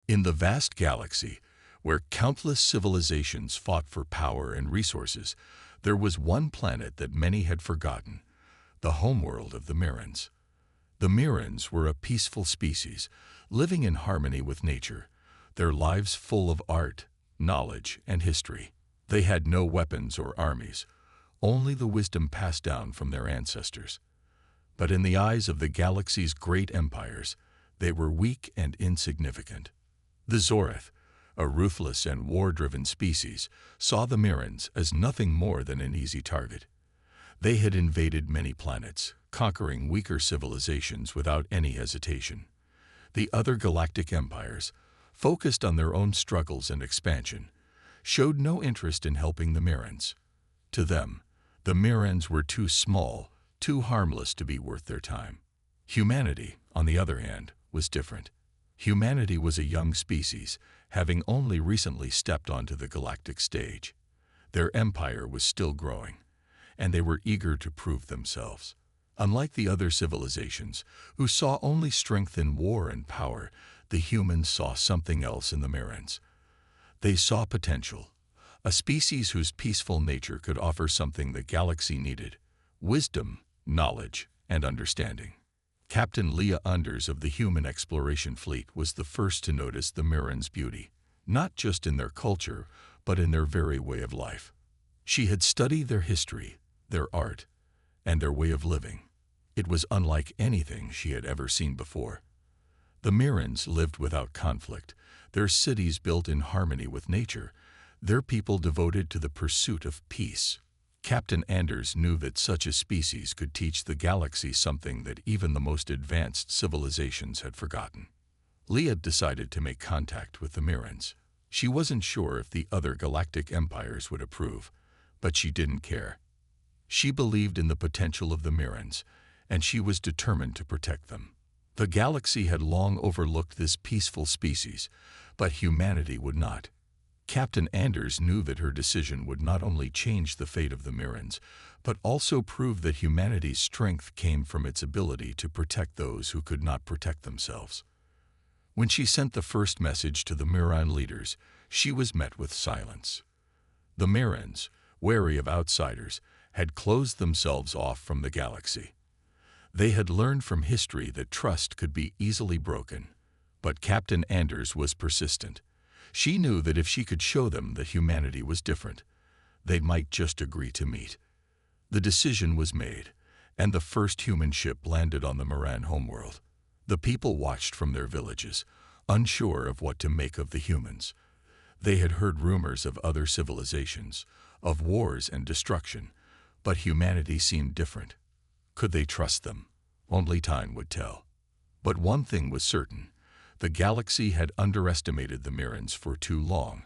In the vast galaxy, where countless civilizations fought for power and resources, there was one planet that many had forgotten, the homeworld of the Mirrans. The Mirrans were a peaceful species, living in harmony with nature, their lives full of art, knowledge, and history. They had no weapons or armies, only the wisdom passed down from their ancestors. But in the eyes of the galaxy's great empires, they were weak and insignificant. The Zorth, a ruthless and war-driven species, saw the Mirrans as nothing more than an easy target. They had invaded many planets, conquering weaker civilizations without any hesitation. The other galactic empires, focused on their own struggles and expansion, showed no interest in helping the Mirrans. To them, the Mirrans were too small, too harmless to be worth their time. Humanity, on the other hand, was different. Humanity was a young species, having only recently stepped onto the galactic stage. Their empire was still growing, and they were eager to prove themselves. Unlike the other civilizations, who saw only strength in war and power, the humans saw something else in the Mirrans. They saw potential, a species whose peaceful nature could offer something the galaxy needed: wisdom, knowledge, and understanding. Captain Leah Anders of the Human Exploration Fleet was the first to notice the Mirrans' beauty, not just in their culture, but in their very way of life. She had studied their history, their art, and their way of living. It was unlike anything she had ever seen before. The Mirrans lived without conflict, their cities built in harmony with nature, their people devoted to the pursuit of peace. Captain Anders knew that such a species could teach the galaxy something that even the most advanced civilizations had forgotten. Leah decided to make contact with the Mirrans. She wasn't sure if the other galactic empires would approve, but she didn't care. She believed in the potential of the Mirrans, and she was determined to protect them. The galaxy had long overlooked this peaceful species, but humanity would not. Captain Anders knew that her decision would not only change the fate of the Mirrans, but also prove that humanity's strength came from its ability to protect those who could not protect themselves. When she sent the first message to the Mirran leaders, she was met with silence. The Mirrans, wary of outsiders, had closed themselves off from the galaxy. They had learned from history that trust could be easily broken, but Captain Anders was persistent. She knew that if she could show them that humanity was different, they might just agree to meet. The decision was made, and the first human ship landed on the Mirran homeworld. The people watched from their villages, unsure of what to make of the humans. They had heard rumors of other civilizations, of wars and destruction, but humanity seemed different. Could they trust them? Only time would tell. But one thing was certain: the galaxy had underestimated the Mirrans for too long,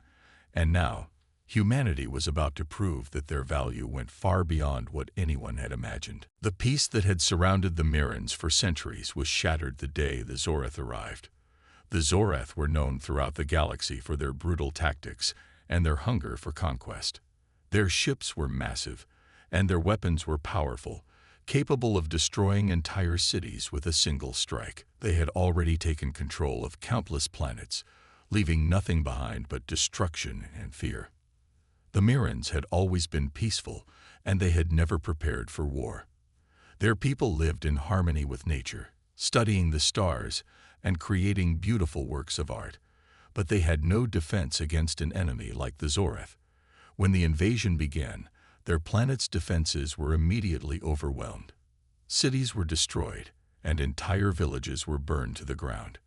and now humanity was about to prove that their value went far beyond what anyone had imagined. The peace that had surrounded the Mirrans for centuries was shattered the day the Zorth arrived. The Zorth were known throughout the galaxy for their brutal tactics and their hunger for conquest. Their ships were massive, and their weapons were powerful, capable of destroying entire cities with a single strike. They had already taken control of countless planets, leaving nothing behind but destruction and fear. The Mirrans had always been peaceful, and they had never prepared for war. Their people lived in harmony with nature, studying the stars and creating beautiful works of art, but they had no defense against an enemy like the Zorth. When the invasion began, their planet's defenses were immediately overwhelmed. Cities were destroyed, and entire villages were burned to the ground.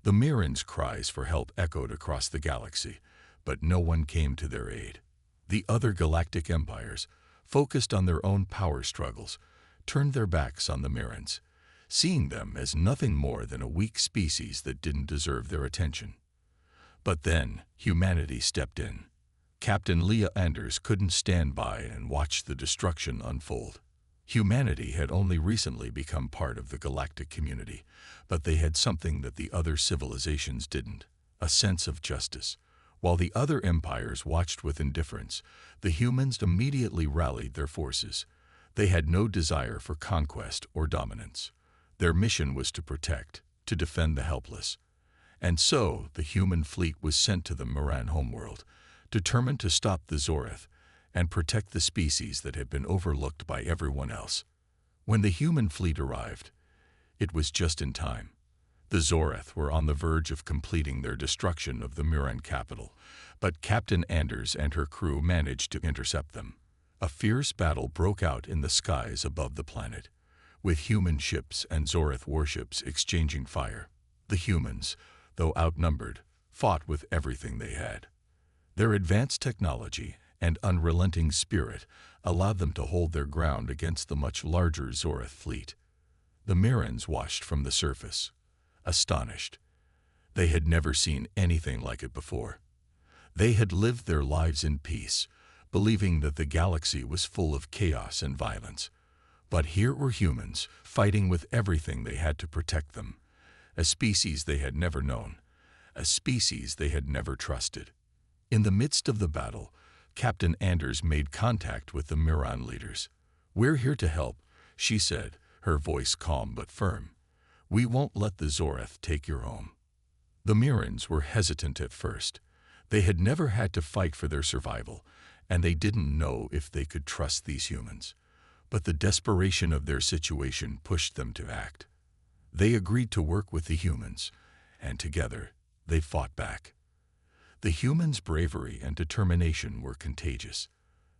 The Mirrans' cries for help echoed across the galaxy, but no one came to their aid. The other galactic empires, focused on their own power struggles, turned their backs on the Mirrans, seeing them as nothing more than a weak species that didn't deserve their attention. But then humanity stepped in. Captain Leah Anders couldn't stand by and watch the destruction unfold. Humanity had only recently become part of the galactic community, but they had something that the other civilizations didn't: a sense of justice. While the other empires watched with indifference, the humans immediately rallied their forces. They had no desire for conquest or dominance. Their mission was to protect, to defend the helpless. And so the human fleet was sent to the Miran homeworld, determined to stop the Zorth and protect the species that had been overlooked by everyone else. When the human fleet arrived, it was just in time. The Zorth were on the verge of completing their destruction of the Miran capital, but Captain Anders and her crew managed to intercept them. A fierce battle broke out in the skies above the planet, with human ships and Zorth warships exchanging fire. The humans, though outnumbered, fought with everything they had. Their advanced technology and unrelenting spirit allowed them to hold their ground against the much larger Zorth fleet. The Mirans watched from the surface, astonished. They had never seen anything like it before. They had lived their lives in peace, believing that the galaxy was full of chaos and violence. But here were humans, fighting with everything they had to protect them, a species they had never known, a species they had never trusted. In the midst of the battle, Captain Anders made contact with the Miran leaders. "We're here to help," she said, her voice calm but firm. "We won't let the Zorth take your home." The Mirans were hesitant at first. They had never had to fight for their survival, and they didn't know if they could trust these humans. But the desperation of their situation pushed them to act. They agreed to work with the humans, and together they fought back. The humans' bravery and determination were contagious.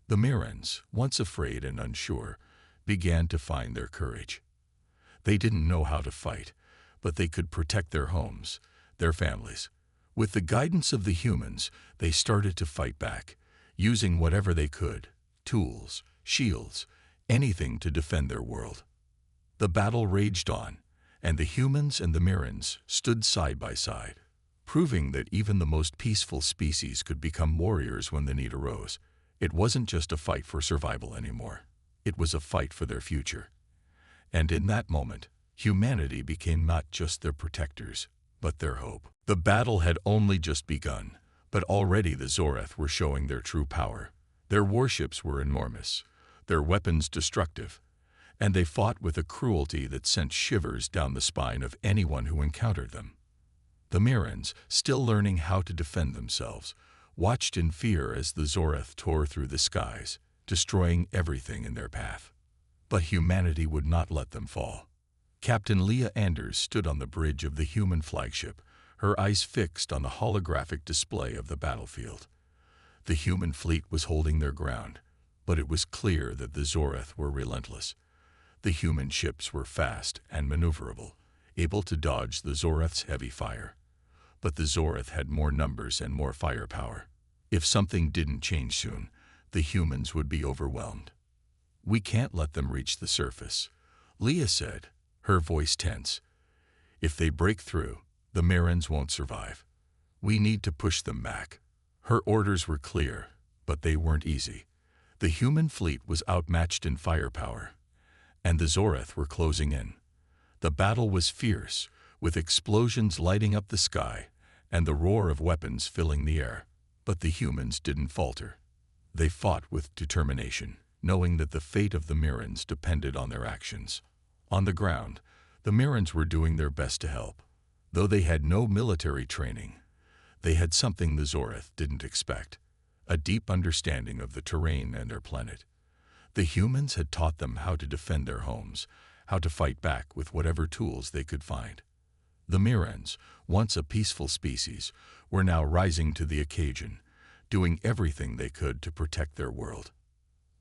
The Mirans, once afraid and unsure, began to find their courage. They didn't know how to fight, but they could protect their homes, their families. With the guidance of the humans, they started to fight back, using whatever they could, tools, shields, anything to defend their world. The battle raged on, and the humans and the Mirans stood side by side, proving that even the most peaceful species could become warriors when the need arose. It wasn't just a fight for survival anymore. It was a fight for their future. And in that moment, humanity became not just their protectors, but their hope. The battle had only just begun, but already the Zorth were showing their true power. Their warships were enormous, their weapons destructive, and they fought with a cruelty that sent shivers down the spine of anyone who encountered them. The Mirans, still learning how to defend themselves, watched in fear as the Zorth tore through the skies, destroying everything in their path. But humanity would not let them fall. Captain Leah Anders stood on the bridge of the human flagship, her eyes fixed on the holographic display of the battlefield. The human fleet was holding their ground, but it was clear that the Zorth were relentless. The human ships were fast and maneuverable, able to dodge the Zorth's heavy fire. But the Zorth had more numbers and more firepower. If something didn't change soon, the humans would be overwhelmed. "We can't let them reach the surface," Leah said, her voice tense. "If they break through, the Mirans won't survive. We need to push them back." Her orders were clear, but they weren't easy. The human fleet was outmatched in firepower, and the Zorth were closing in. The battle was fierce, with explosions lighting up the sky and the roar of weapons filling the air. But the humans didn't falter. They fought with determination, knowing that the fate of the Mirans depended on their actions. On the ground, the Mirans were doing their best to help. Though they had no military training, they had something the Zorth didn't expect: a deep understanding of the terrain and their planet. The humans had taught them how to defend their homes, how to fight back with whatever tools they could find. The Mirans, once a peaceful species, were now rising to the occasion, doing everything they could to protect their world.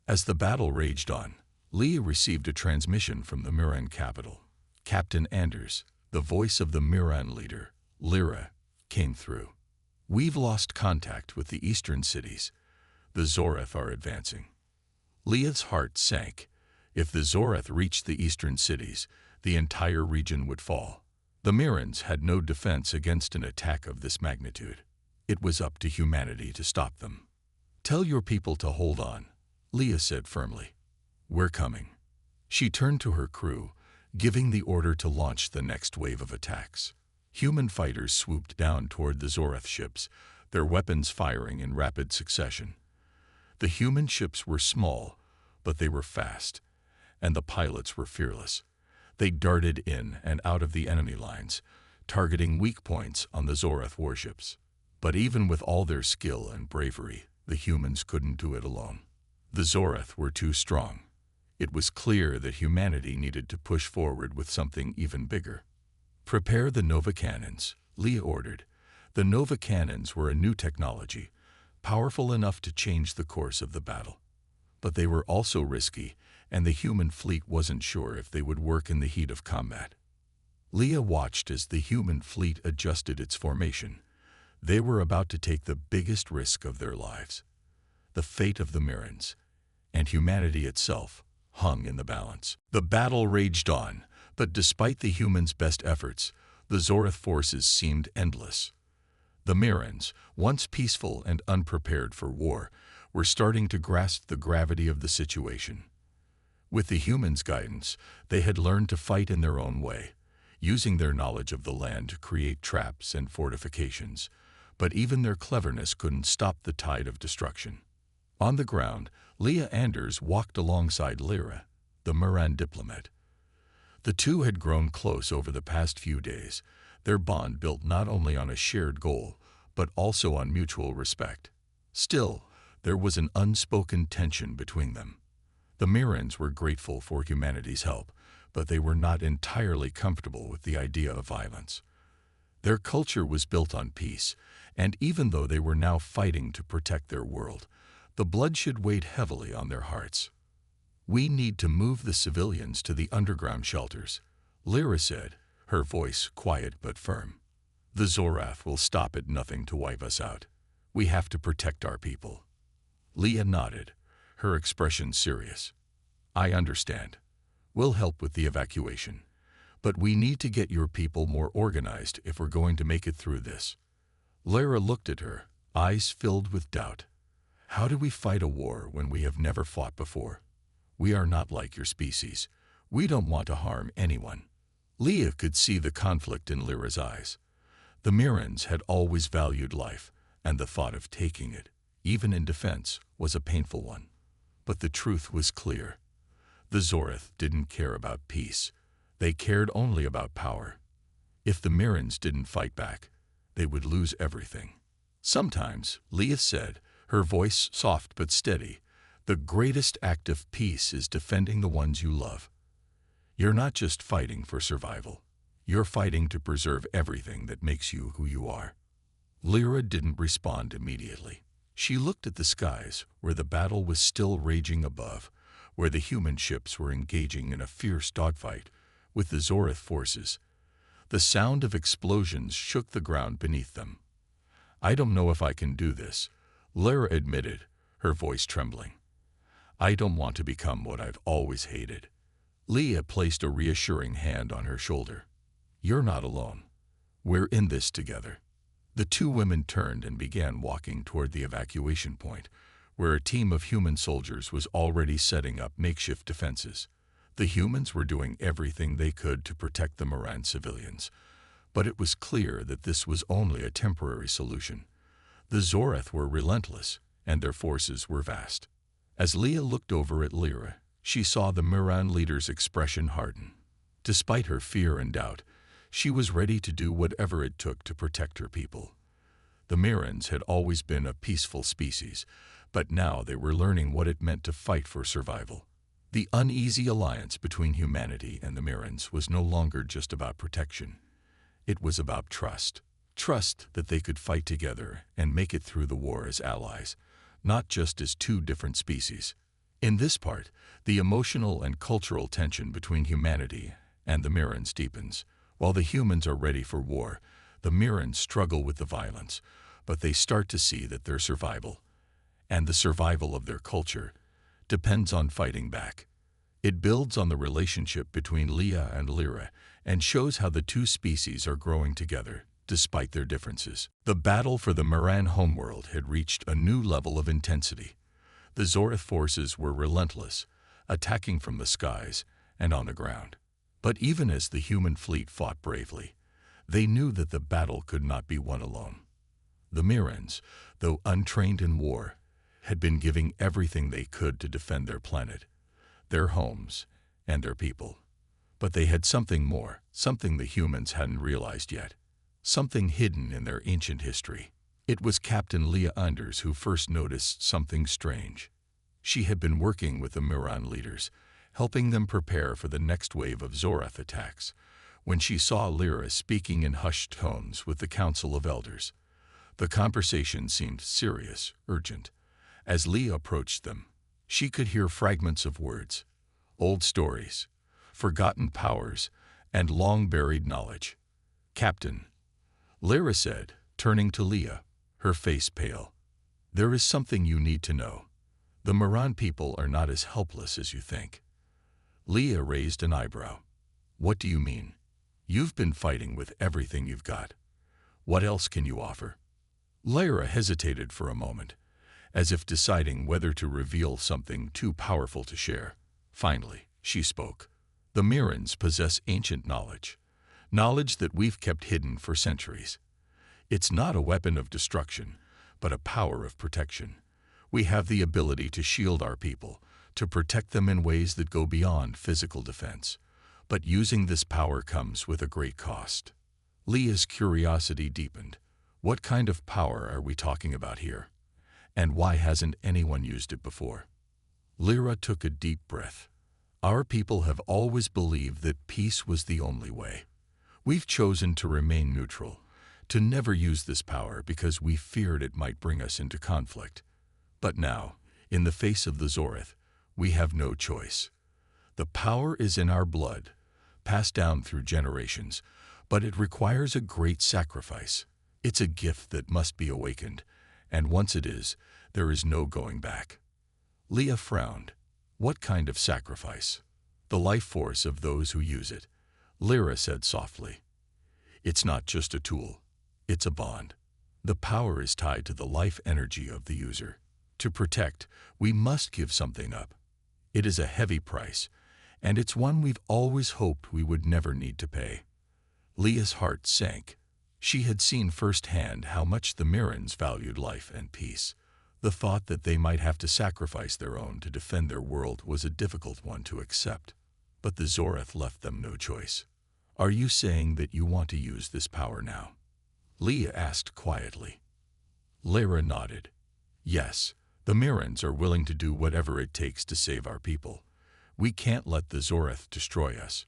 As the battle raged on, Leah received a transmission from the Miran capital. Captain Anders, the voice of the Miran leader, Lyra, came through. "We've lost contact with the eastern cities. The Zorth are advancing." Leah's heart sank. If the Zorth reached the eastern cities, the entire region would fall. The Mirans had no defense against an attack of this magnitude. It was up to humanity to stop them. "Tell your people to hold on," Leah said firmly. "We're coming." She turned to her crew, giving the order to launch the next wave of attacks. Human fighters swooped down toward the Zorth ships, their weapons firing in rapid succession. The human ships were small, but they were fast, and the pilots were fearless. They darted in and out of the enemy lines, targeting weak points on the Zorth warships. But even with all their skill and bravery, the humans couldn't do it alone. The Zorth were too strong. It was clear that humanity needed to push forward with something even bigger. "Prepare the Nova Cannons," Leah ordered. The Nova Cannons were a new technology, powerful enough to change the course of the battle. But they were also risky, and the human fleet wasn't sure if they would work in the heat of combat. Leah watched as the human fleet adjusted its formation. They were about to take the biggest risk of their lives. The fate of the Mirrans, and humanity itself, hung in the balance. The battle raged on, but despite the humans' best efforts, the Zorth forces seemed endless. The Mirrans, once peaceful and unprepared for war, were starting to grasp the gravity of the situation. With the humans' guidance, they had learned to fight in their own way, using their knowledge of the land to create traps and fortifications. But even their cleverness couldn't stop the tide of destruction. On the ground, Leah Anders walked alongside Lyra, the Mirran diplomat. The two had grown close over the past few days, their bond built not only on a shared goal, but also on mutual respect. Still, there was an unspoken tension between them. The Mirrans were grateful for humanity's help, but they were not entirely comfortable with the idea of violence. Their culture was built on peace, and even though they were now fighting to protect their world, the bloodshed weighed heavily on their hearts. "We need to move the civilians to the underground shelters," Lyra said, her voice quiet but firm. "The Zorath will stop at nothing to wipe us out. We have to protect our people." Leah nodded, her expression serious. "I understand. We'll help with the evacuation. But we need to get your people more organized if we're going to make it through this." Lyra looked at her, eyes filled with doubt. "How do we fight a war when we have never fought before? We are not like your species. We don't want to harm anyone." Leah could see the conflict in Lyra's eyes. The Mirrans had always valued life, and the thought of taking it, even in defense, was a painful one. But the truth was clear. The Zorth didn't care about peace. They cared only about power. If the Mirrans didn't fight back, they would lose everything. "Sometimes," Leah said, her voice soft but steady, "the greatest act of peace is defending the ones you love. You're not just fighting for survival. You're fighting to preserve everything that makes you who you are." Lyra didn't respond immediately. She looked at the skies, where the battle was still raging above, where the human ships were engaging in a fierce dogfight with the Zorth forces. The sound of explosions shook the ground beneath them. "I don't know if I can do this," Lyra admitted, her voice trembling. "I don't want to become what I've always hated." Leah placed a reassuring hand on her shoulder. "You're not alone. We're in this together." The two women turned and began walking toward the evacuation point, where a team of human soldiers was already setting up makeshift defenses. The humans were doing everything they could to protect the Mirran civilians, but it was clear that this was only a temporary solution. The Zorth were relentless, and their forces were vast. As Leah looked over at Lyra, she saw the Mirran leader's expression harden. Despite her fear and doubt, she was ready to do whatever it took to protect her people. The Mirrans had always been a peaceful species, but now they were learning what it meant to fight for survival. The uneasy alliance between humanity and the Mirrans was no longer just about protection. It was about trust. Trust that they could fight together and make it through the war as allies, not just as two different species. In this part, the emotional and cultural tension between humanity and the Mirrans deepens. While the humans are ready for war, the Mirrans struggle with the violence, but they start to see that their survival, and the survival of their culture, depends on fighting back. It builds on the relationship between Leah and Lyra and shows how the two species are growing together, despite their differences. The battle for the Mirran homeworld had reached a new level of intensity. The Zorth forces were relentless, attacking from the skies and on the ground. But even as the human fleet fought bravely, they knew that the battle could not be won alone. The Mirrans, though untrained in war, had been giving everything they could to defend their planet, their homes, and their people. But they had something more, something the humans hadn't realized yet. Something hidden in their ancient history. It was Captain Leah Anders who first noticed something strange. She had been working with the Miran leaders, helping them prepare for the next wave of Zorth attacks, when she saw Lyra speaking in hushed tones with the Council of Elders. The conversation seemed serious, urgent. As Leah approached them, she could hear fragments of words, old stories, forgotten powers, and long-buried knowledge. "Captain," Lyra said, turning to Leah, her face pale. "There is something you need to know. The Miran people are not as helpless as you think." Leah raised an eyebrow. "What do you mean? You've been fighting with everything you've got. What else can you offer?" Lyra hesitated for a moment, as if deciding whether to reveal something too powerful to share. Finally, she spoke. "The Mirans possess ancient knowledge, knowledge that we've kept hidden for centuries. It's not a weapon of destruction, but a power of protection. We have the ability to shield our people, to protect them in ways that go beyond physical defense. But using this power comes with a great cost." Leah's curiosity deepened. What kind of power are we talking about here? And why hasn't anyone used it before? Lyra took a deep breath. "Our people have always believed that peace was the only way. We've chosen to remain neutral, to never use this power because we feared it might bring us into conflict. But now, in the face of the Zorth, we have no choice. The power is in our blood, passed down through generations, but it requires a great sacrifice. It's a gift that must be awakened, and once it is, there is no going back." Leah frowned. "What kind of sacrifice?" "The life force of those who use it," Lyra said softly. "It's not just a tool, it's a bond. The power is tied to the life energy of the user. To protect, we must give something up. It is a heavy price, and it's one we've always hoped we would never need to pay." Leah's heart sank. She had seen firsthand how much the Mirans valued life and peace. The thought that they might have to sacrifice their own to defend their world was a difficult one to accept. But the Zorth left them no choice. "Are you saying that you want to use this power now?" Leah asked quietly. Lyra nodded. "Yes, the Mirans are willing to do whatever it takes to save our people. We can't let the Zorth destroy us.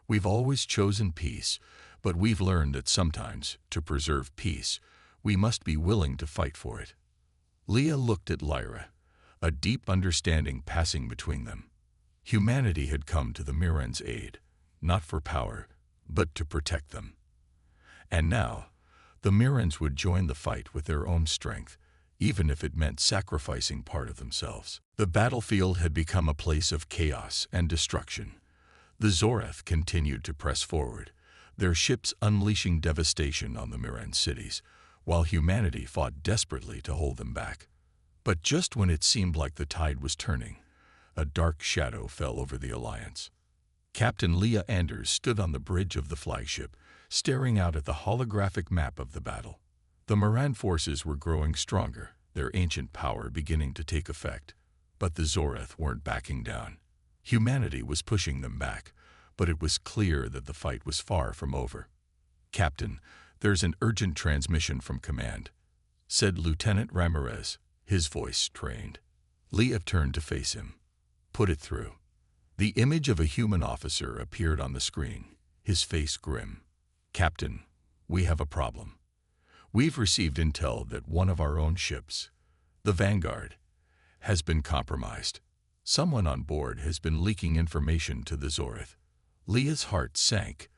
We've always chosen peace, but we've learned that sometimes, to preserve peace, we must be willing to fight for it." Leah looked at Lyra, a deep understanding passing between them. Humanity had come to the Mirans' aid, not for power, but to protect them. And now, the Mirans would join the fight with their own strength, even if it meant sacrificing part of themselves. The battlefield had become a place of chaos and destruction. The Zorth continued to press forward, their ships unleashing devastation on the Miran cities, while humanity fought desperately to hold them back. But just when it seemed like the tide was turning, a dark shadow fell over the Alliance. Captain Leah Anders stood on the bridge of the flagship, staring out at the holographic map of the battle. The Miran forces were growing stronger, their ancient power beginning to take effect. But the Zorth weren't backing down. Humanity was pushing them back, but it was clear that the fight was far from over. "Captain, there's an urgent transmission from command," said Lieutenant Ramirez, his voice strained. Leah turned to face him. "Put it through." The image of a human officer appeared on the screen, his face grim. "Captain, we have a problem. We've received intel that one of our own ships, the Vanguard, has been compromised. Someone on board has been leaking information to the Zorth." Leah's heart sank.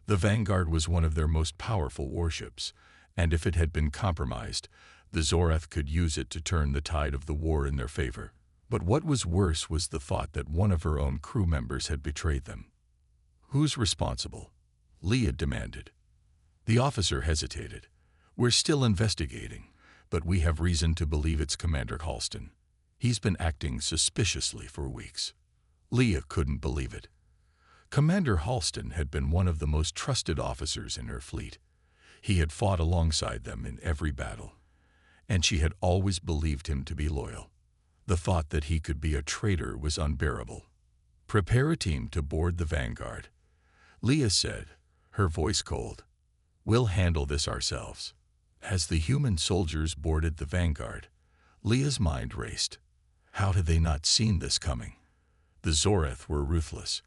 The Vanguard was one of their most powerful warships, and if it had been compromised, the Zorth could use it to turn the tide of the war in their favor. But what was worse was the thought that one of her own crew members had betrayed them. "Who's responsible?" Leah demanded. The officer hesitated. "We're still investigating, but we have reason to believe it's Commander Halston. He's been acting suspiciously for weeks." Leah couldn't believe it. Commander Halston had been one of the most trusted officers in her fleet. He had fought alongside them in every battle, and she had always believed him to be loyal. The thought that he could be a traitor was unbearable. "Prepare a team to board the Vanguard," Leah said, her voice cold. We'll handle this ourselves. As the human soldiers boarded the Vanguard, Leah's mind raced. How had they not seen this coming? The Zorth were ruthless,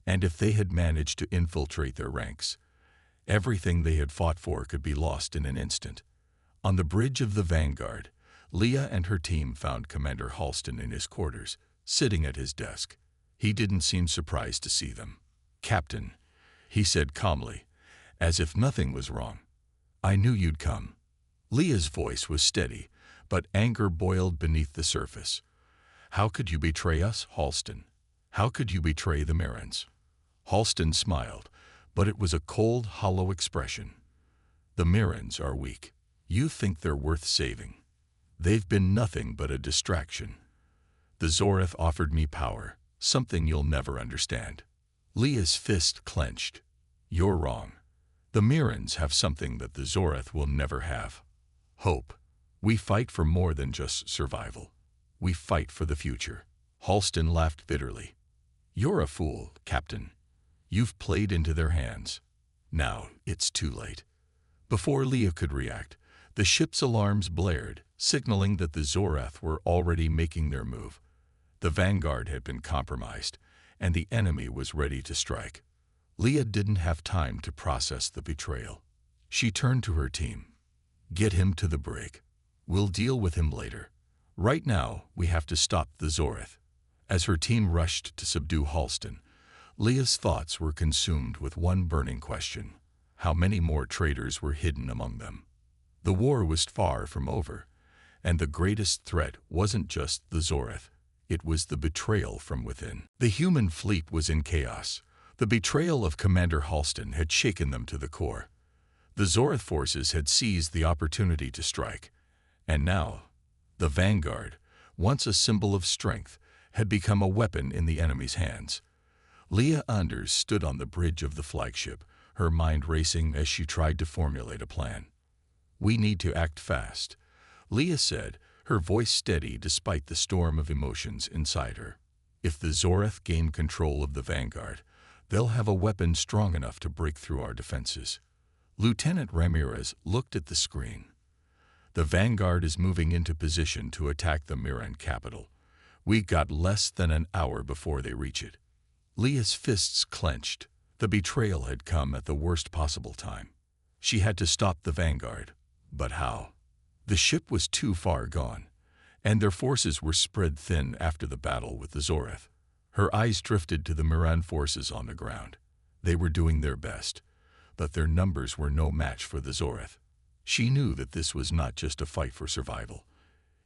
and if they had managed to infiltrate their ranks, everything they had fought for could be lost in an instant. On the bridge of the Vanguard, Leah and her team found Commander Halston in his quarters, sitting at his desk. He didn't seem surprised to see them. "Captain," he said calmly, as if nothing was wrong. "I knew you'd come." Leah's voice was steady, but anger boiled beneath the surface. "How could you betray us, Halston? How could you betray the Mirrans?" Halston smiled, but it was a cold, hollow expression. "The Mirrans are weak. You think they're worth saving. They've been nothing but a distraction. The Zorth offered me power, something you'll never understand." Leah's fist clenched. "You're wrong. The Mirrans have something that the Zorth will never have. Hope. We fight for more than just survival. We fight for the future." Halston laughed bitterly. "You're a fool, Captain. You've played into their hands. Now it's too late." Before Leah could react, the ship's alarms blared, signaling that the Zorth were already making their move. The Vanguard had been compromised, and the enemy was ready to strike. Leah didn't have time to process the betrayal. She turned to her team. "Get him to the brig. We'll deal with him later. Right now, we have to stop the Zorth." As her team rushed to subdue Halston, Leah's thoughts were consumed with one burning question: how many more traitors were hidden among them? The war was far from over, and the greatest threat wasn't just the Zorth, it was the betrayal from within. The human fleet was in chaos. The betrayal of Commander Halston had shaken them to the core. The Zorth forces had seized the opportunity to strike, and now, the Vanguard, once a symbol of strength, had become a weapon in the enemy's hands. Leah Anders stood on the bridge of the flagship, her mind racing as she tried to formulate a plan. "We need to act fast," Leah said, her voice steady despite the storm of emotions inside her. "If the Zorth gain control of the Vanguard, they'll have a weapon strong enough to break through our defenses." Lieutenant Ramirez looked at the screen. "The Vanguard is moving into position to attack the Mirran capital. We got less than an hour before they reach it." Leah's fists clenched. The betrayal had come at the worst possible time. She had to stop the Vanguard. But how? The ship was too far gone, and their forces were spread thin after the battle with the Zorth. Her eyes drifted to the Mirran forces on the ground. They were doing their best, but their numbers were no match for the Zorth. She knew that this was not just a fight for survival.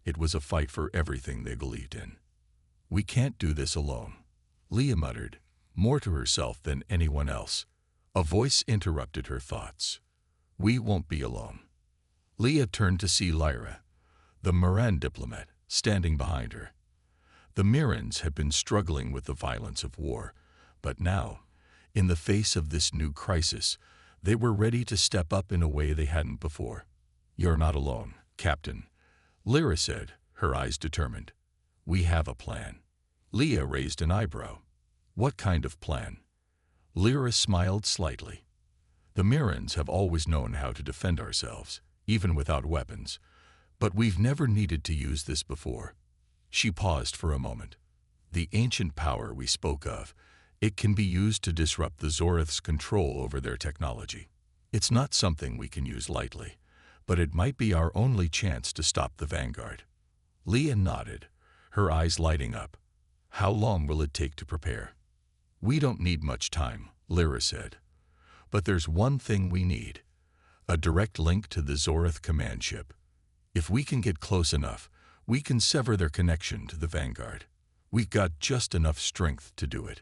It was a fight for everything they believed in. "We can't do this alone," Leah muttered, more to herself than anyone else. A voice interrupted her thoughts. "We won't be alone." Leah turned to see Lyra, the Mirran diplomat, standing behind her. The Mirrans had been struggling with the violence of war, but now, in the face of this new crisis, they were ready to step up in a way they hadn't before. "You're not alone, Captain," Lyra said, her eyes determined. "We have a plan." Leah raised an eyebrow. "What kind of plan?" Lyra smiled slightly. "The Mirrans have always known how to defend ourselves, even without weapons, but we've never needed to use this before." She paused for a moment. "The ancient power we spoke of, it can be used to disrupt the Zorth's control over their technology. It's not something we can use lightly, but it might be our only chance to stop the Vanguard." Leah nodded, her eyes lighting up. "How long will it take to prepare?" "We don't need much time," Lyra said. "But there's one thing we need: a direct link to the Zorth command ship. If we can get close enough, we can sever their connection to the Vanguard. We've got just enough strength to do it."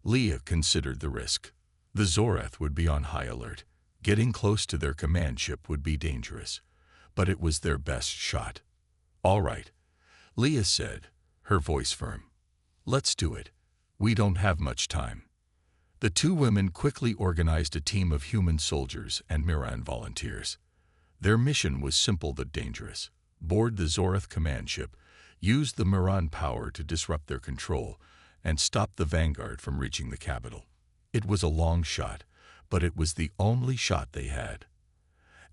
Leah considered the risk. The Zorth would be on high alert. Getting close to their command ship would be dangerous, but it was their best shot. "All right," Leah said, her voice firm. "Let's do it. We don't have much time." The two women quickly organized a team of human soldiers and Mirran volunteers. Their mission was simple but dangerous: board the Zorth command ship, use the Mirran power to disrupt their control, and stop the Vanguard from reaching the capital. It was a long shot, but it was the only shot they had.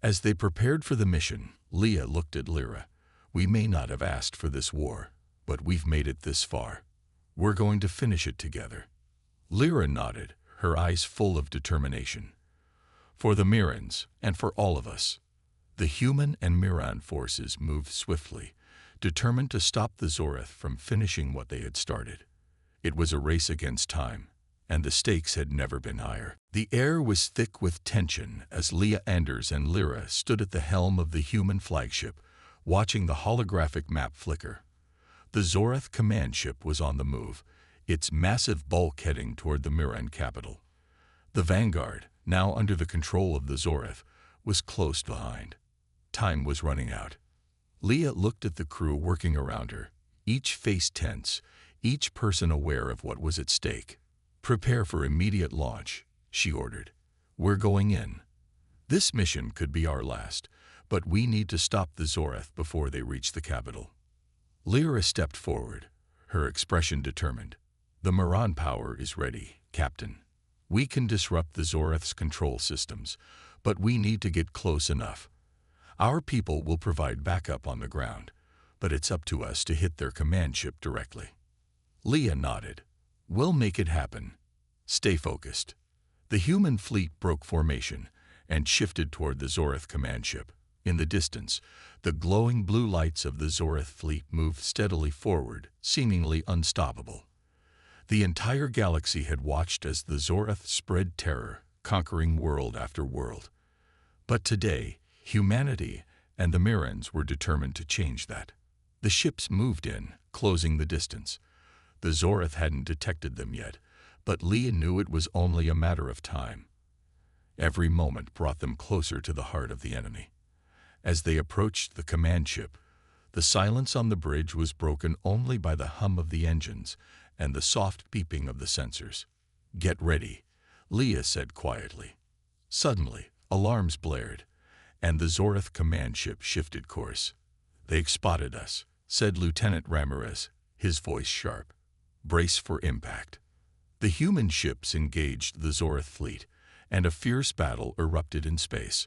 As they prepared for the mission, Leah looked at Lyra. "We may not have asked for this war, but we've made it this far. We're going to finish it together." Lyra nodded, her eyes full of determination. "For the Mirrans, and for all of us." The human and Mirran forces moved swiftly, determined to stop the Zorth from finishing what they had started. It was a race against time, and the stakes had never been higher. The air was thick with tension as Leah Anders and Lyra stood at the helm of the human flagship, watching the holographic map flicker. The Zorth command ship was on the move, its massive bulk heading toward the Mirran capital. The Vanguard, now under the control of the Zorth, was close behind. Time was running out. Leah looked at the crew working around her, each face tense, each person aware of what was at stake. "Prepare for immediate launch," she ordered. "We're going in. This mission could be our last, but we need to stop the Zorth before they reach the capital." Lyra stepped forward, her expression determined. "The Mirran power is ready, Captain. We can disrupt the Zorth's control systems, but we need to get close enough. Our people will provide backup on the ground, but it's up to us to hit their command ship directly." Leah nodded. "We'll make it happen. Stay focused." The human fleet broke formation and shifted toward the Zorth command ship. In the distance, the glowing blue lights of the Zorth fleet moved steadily forward, seemingly unstoppable. The entire galaxy had watched as the Zorth spread terror, conquering world after world. But today, humanity and the Mirrans were determined to change that. The ships moved in, closing the distance. The Zorth hadn't detected them yet, but Leah knew it was only a matter of time. Every moment brought them closer to the heart of the enemy. As they approached the command ship, the silence on the bridge was broken only by the hum of the engines and the soft beeping of the sensors. "Get ready," Leah said quietly. Suddenly, alarms blared, and the Zorth command ship shifted course. "They've spotted us," said Lieutenant Ramirez, his voice sharp. "Brace for impact." The human ships engaged the Zorth fleet, and a fierce battle erupted in space.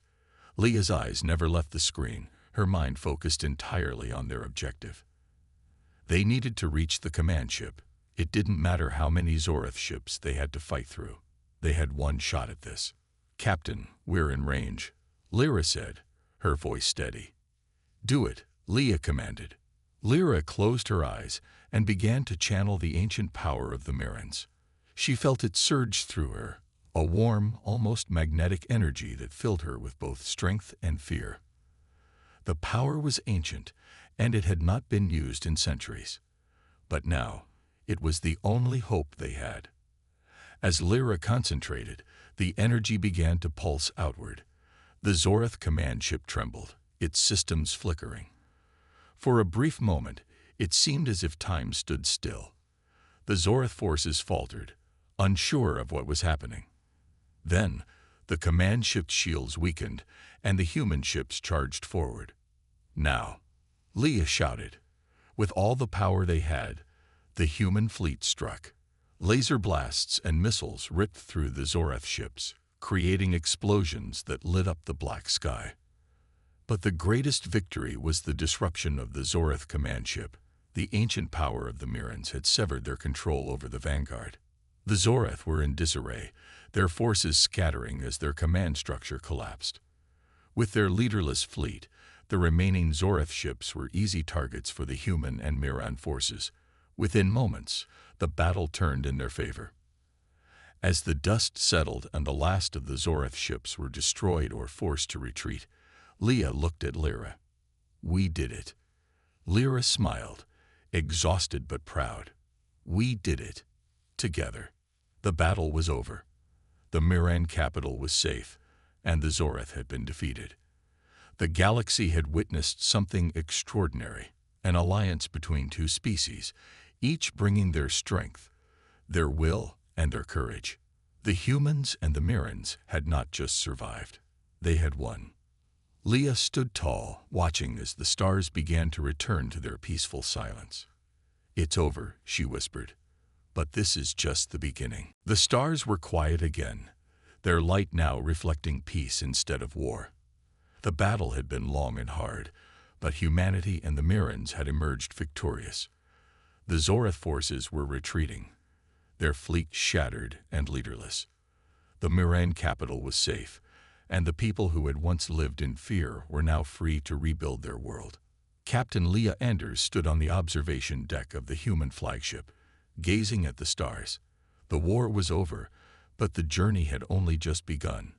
Leah's eyes never left the screen, her mind focused entirely on their objective. They needed to reach the command ship. It didn't matter how many Zorth ships they had to fight through. They had one shot at this. "Captain, we're in range," Lyra said, her voice steady. "Do it," Leah commanded. Lyra closed her eyes and began to channel the ancient power of the Mirrans. She felt it surge through her, a warm, almost magnetic energy that filled her with both strength and fear. The power was ancient, and it had not been used in centuries. But now, it was the only hope they had. As Lyra concentrated, the energy began to pulse outward. The Zorth command ship trembled, its systems flickering. For a brief moment, it seemed as if time stood still. The Zorth forces faltered, unsure of what was happening. Then, the command ship's shields weakened, and the human ships charged forward. "Now," Leah shouted. With all the power they had, the human fleet struck. Laser blasts and missiles ripped through the Zorth ships, creating explosions that lit up the black sky. But the greatest victory was the disruption of the Zorth command ship. The ancient power of the Mirrans had severed their control over the Vanguard. The Zorth were in disarray, their forces scattering as their command structure collapsed. With their leaderless fleet, the remaining Zorth ships were easy targets for the human and Mirran forces. Within moments, the battle turned in their favor. As the dust settled and the last of the Zorth ships were destroyed or forced to retreat, Leah looked at Lyra. "We did it." Lyra smiled, exhausted but proud. "We did it. Together." The battle was over. The Mirran capital was safe, and the Zorth had been defeated. The galaxy had witnessed something extraordinary, an alliance between two species, each bringing their strength, their will, and their courage. The humans and the Mirrans had not just survived. They had won. Leah stood tall, watching as the stars began to return to their peaceful silence. "It's over," she whispered. But this is just the beginning. The stars were quiet again, their light now reflecting peace instead of war. The battle had been long and hard, but humanity and the Mirrans had emerged victorious. The Zorth forces were retreating, their fleet shattered and leaderless. The Mirran capital was safe, and the people who had once lived in fear were now free to rebuild their world. Captain Leah Anders stood on the observation deck of the human flagship, gazing at the stars. The war was over, but the journey had only just begun.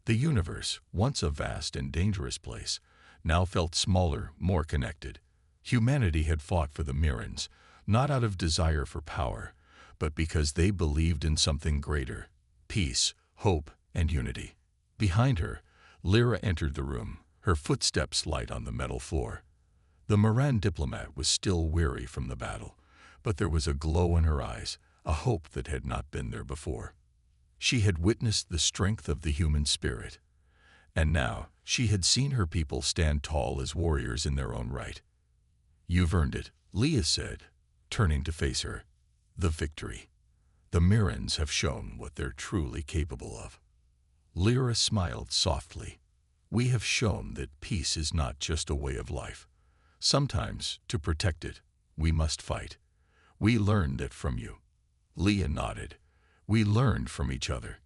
The universe, once a vast and dangerous place, now felt smaller, more connected. Humanity had fought for the Mirrans, not out of desire for power, but because they believed in something greater: peace, hope, and unity. Behind her, Lyra entered the room, her footsteps light on the metal floor. The Mirran diplomat was still weary from the battle, but there was a glow in her eyes, a hope that had not been there before. She had witnessed the strength of the human spirit, and now she had seen her people stand tall as warriors in their own right. "You've earned it," Leah said, turning to face her. "The victory. The Mirrans have shown what they're truly capable of." Lyra smiled softly. "We have shown that peace is not just a way of life. Sometimes, to protect it, we must fight. We learned that from you." Leah nodded. "We learned from each other.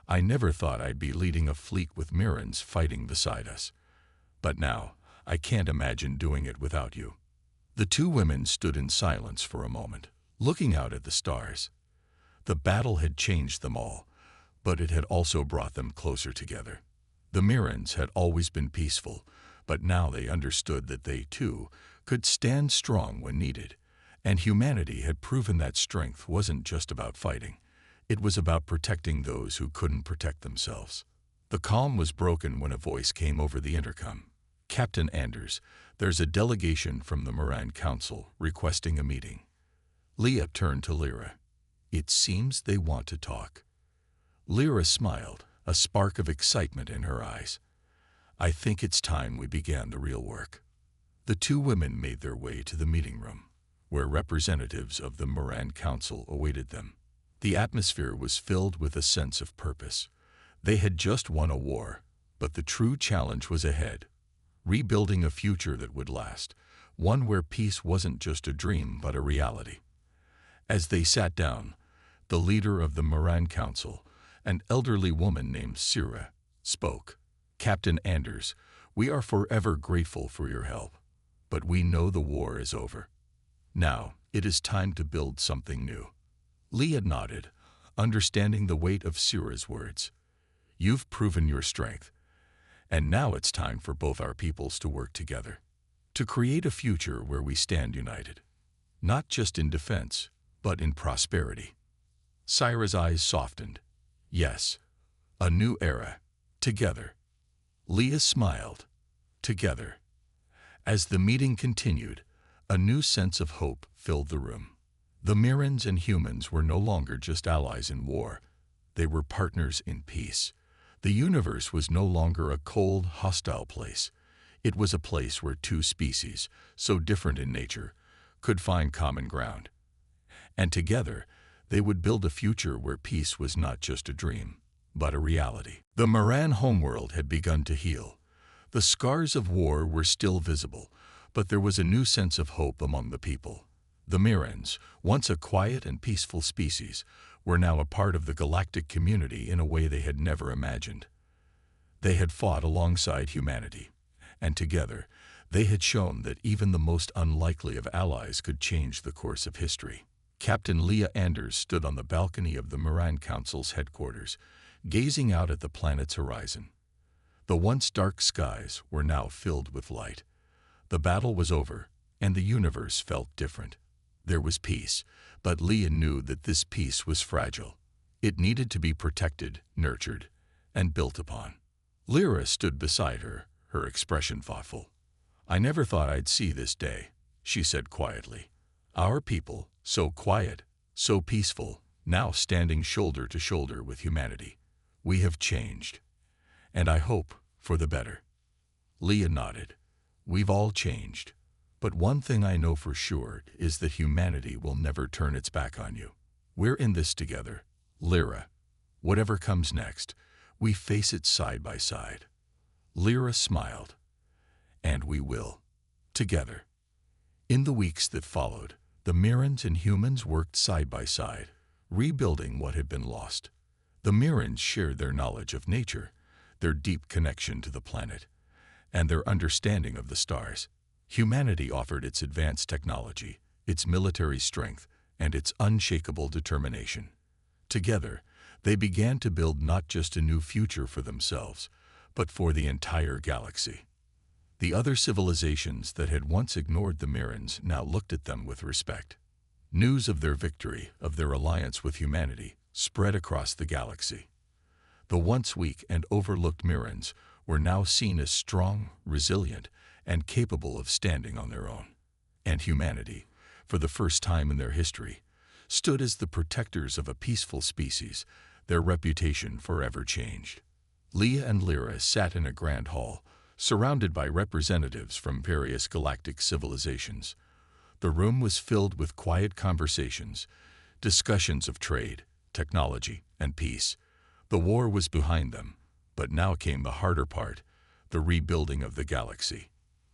I never thought I'd be leading a fleet with Mirrans fighting beside us. But now, I can't imagine doing it without you." The two women stood in silence for a moment, looking out at the stars. The battle had changed them all, but it had also brought them closer together. The Mirrans had always been peaceful, but now they understood that they, too, could stand strong when needed, and humanity had proven that strength wasn't just about fighting. It was about protecting those who couldn't protect themselves. The calm was broken when a voice came over the intercom. "Captain Anders, there's a delegation from the Mirran Council requesting a meeting." Leah turned to Lyra. "It seems they want to talk." Lyra smiled, a spark of excitement in her eyes. "I think it's time we began the real work." The two women made their way to the meeting room, where representatives of the Mirran Council awaited them. The atmosphere was filled with a sense of purpose. They had just won a war, but the true challenge was ahead: rebuilding a future that would last, one where peace wasn't just a dream but a reality. As they sat down, the leader of the Mirran Council, an elderly woman named Sira, spoke. "Captain Anders, we are forever grateful for your help, but we know the war is over. Now, it is time to build something new." Leah nodded, understanding the weight of Sira's words. "You've proven your strength, and now it's time for both our peoples to work together, to create a future where we stand united, not just in defense, but in prosperity." Sira's eyes softened. "Yes, a new era, together." Leah smiled. Together. As the meeting continued, a new sense of hope filled the room. The Mirrans and humans were no longer just allies in war. They were partners in peace. The universe was no longer a cold, hostile place. It was a place where two species, so different in nature, could find common ground. And together, they would build a future where peace was not just a dream, but a reality. The Mirran homeworld had begun to heal. The scars of war were still visible, but there was a new sense of hope among the people. The Mirrans, once a quiet and peaceful species, were now a part of the galactic community in a way they had never imagined. They had fought alongside humanity, and together, they had shown that even the most unlikely of allies could change the course of history. Captain Leah Anders stood on the balcony of the Mirran Council's headquarters, gazing out at the planet's horizon. The once dark skies were now filled with light. The battle was over, and the universe felt different. There was peace, but Leah knew that this peace was fragile. It needed to be protected, nurtured, and built upon. Lyra stood beside her, her expression thoughtful. "I never thought I'd see this day," she said quietly. "Our people, so quiet, so peaceful, now standing shoulder to shoulder with humanity. We have changed, and I hope for the better." Leah nodded. "We've all changed. But one thing I know for sure is that humanity will never turn its back on you." We're in this together, Lyra. Whatever comes next, we face it side by side. Lyra smiled. And we will. Together. In the weeks that followed, the Mirrans and humans worked side by side, rebuilding what had been lost. The Mirrans shared their knowledge of nature, their deep connection to the planet, and their understanding of the stars. Humanity offered its advanced technology, its military strength, and its unshakable determination. Together, they began to build not just a new future for themselves, but for the entire galaxy. The other civilizations that had once ignored the Mirrans now looked at them with respect. News of their victory, of their alliance with humanity, spread across the galaxy. The once weak and overlooked Mirrans were now seen as strong, resilient, and capable of standing on their own. And humanity, for the first time in their history, stood as the protectors of a peaceful species, their reputation forever changed. Leah and Lyra sat in a grand hall, surrounded by representatives from various galactic civilizations. The room was filled with quiet conversations, discussions of trade, technology, and peace. The war was behind them, but now came the harder part, the rebuilding of the galaxy.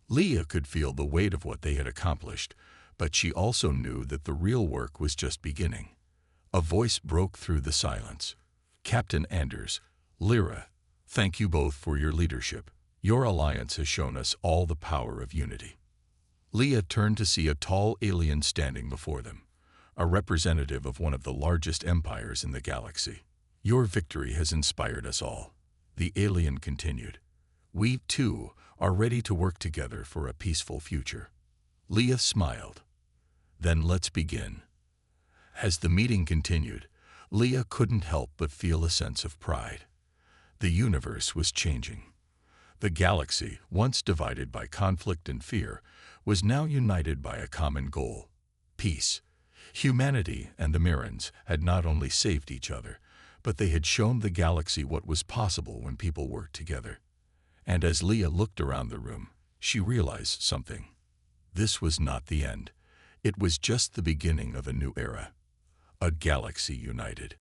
Leah could feel the weight of what they had accomplished, but she also knew that the real work was just beginning. A voice broke through the silence. Captain Anders, Lyra, thank you both for your leadership. Your alliance has shown us all the power of unity. Leah turned to see a tall alien standing before them, a representative of one of the largest empires in the galaxy. Your victory has inspired us all, the alien continued. We, too, are ready to work together for a peaceful future. Leah smiled. Then let's begin. As the meeting continued, Leah couldn't help but feel a sense of pride. The universe was changing. The galaxy, once divided by conflict and fear, was now united by a common goal: peace. Humanity and the Mirrans had not only saved each other, but they had shown the galaxy what was possible when people worked together. And as Leah looked around the room, she realized something. This was not the end. It was just the beginning of a new era. A galaxy united.